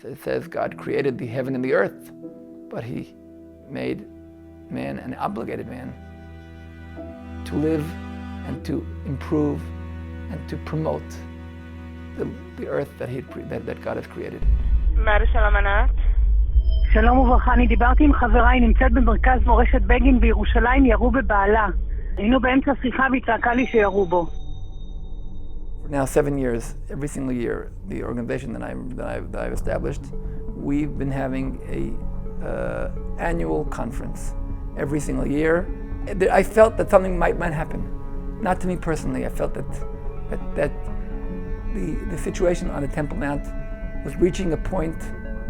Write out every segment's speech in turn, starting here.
It says God created the heaven and the earth, but he made man an obligated man to live and to improve and to promote the earth that God has created. שלום ענת. שלום וברכה, אני דיברתי עם חברה, היא נמצאת במרכז מורשת בגין בירושלים, ירו בבעלה. היינו באמצע שיחה והיא צעקה לי שירו בו. For now 7 years, every single year, the organization that I've established, we've been having a annual conference every single year. I felt that something might happen. Not to me personally. I felt that the situation on the Temple Mount was reaching a point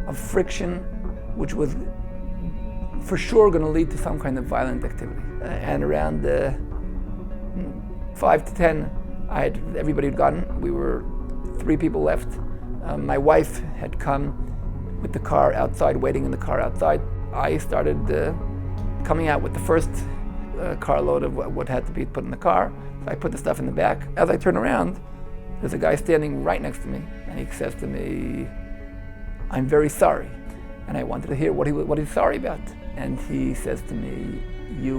of friction, which was for sure going to lead to some kind of violent activity. And around 5 to 10, everybody had gone. We were 3 people left. My wife had come with the car outside, waiting in the car outside. I started coming out with the first carload of what had to be put in the car. I put the stuff in the back. As I turn around, there's a guy standing right next to me, and he says to me, "I'm very sorry." And I wanted to hear what he's sorry about. And he says to me, "You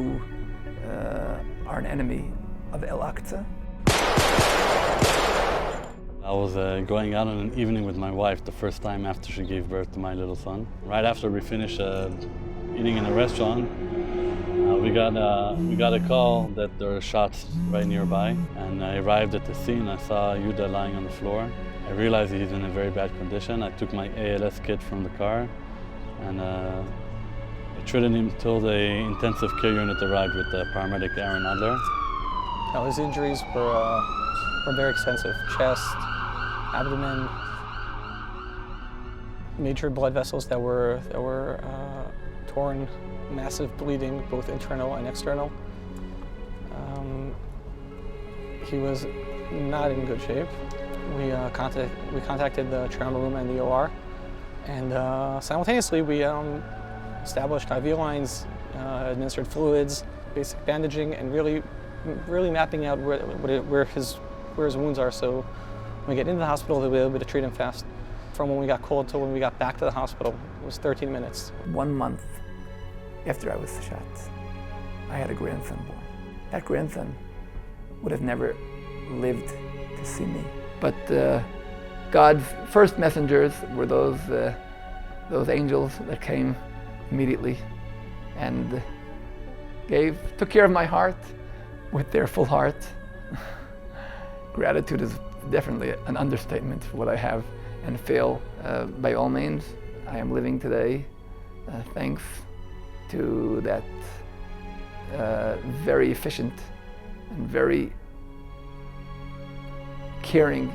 are an enemy of Al-Aqsa." I was going out on an evening with my wife the first time after she gave birth to my little son. Right after we finished eating in a restaurant, we got a call that there were shots right nearby, and I arrived at the scene. I saw Yuda lying on the floor. I realized he's in a very bad condition. I took my ALS kit from the car, and I treated him till the intensive care unit arrived with the paramedic Aaron Adler. His injuries were very extensive: chest, abdomen, major blood vessels that were torn, massive bleeding, both internal and external. He was not in good shape. We contacted the trauma room and the OR, and simultaneously we established IV lines, administered fluids, basic bandaging, and really mapping out where his wounds are. So when we get into the hospital, they'll be able to treat him fast. From when we got called till when we got back to the hospital, it was 13 minutes. 1 month after I was shot, I had a grandson born. That grandson would have never lived to see me. But God's first messengers were those angels that came immediately and took care of my heart with their full heart. Gratitude is definitely an understatement for what I have and feel. By all means, I am living today thanks to that very efficient and very caring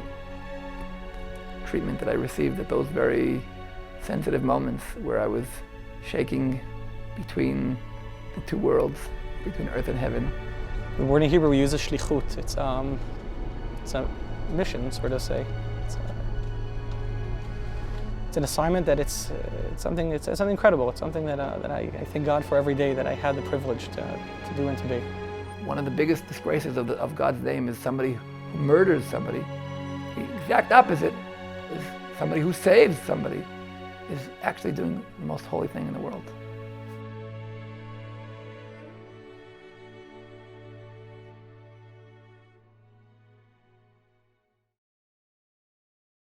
treatment that I received at those very sensitive moments where I was shaking between the 2 worlds, between earth and heaven. The word in Hebrew we use is shlichut. It's a mission, sort of say. It's an assignment that it's something incredible. It's something that I thank God for every day that I had the privilege to do and to be. One of the biggest disgraces of God's name is somebody who murders somebody. The exact opposite is somebody who saves somebody is actually doing the most holy thing in the world.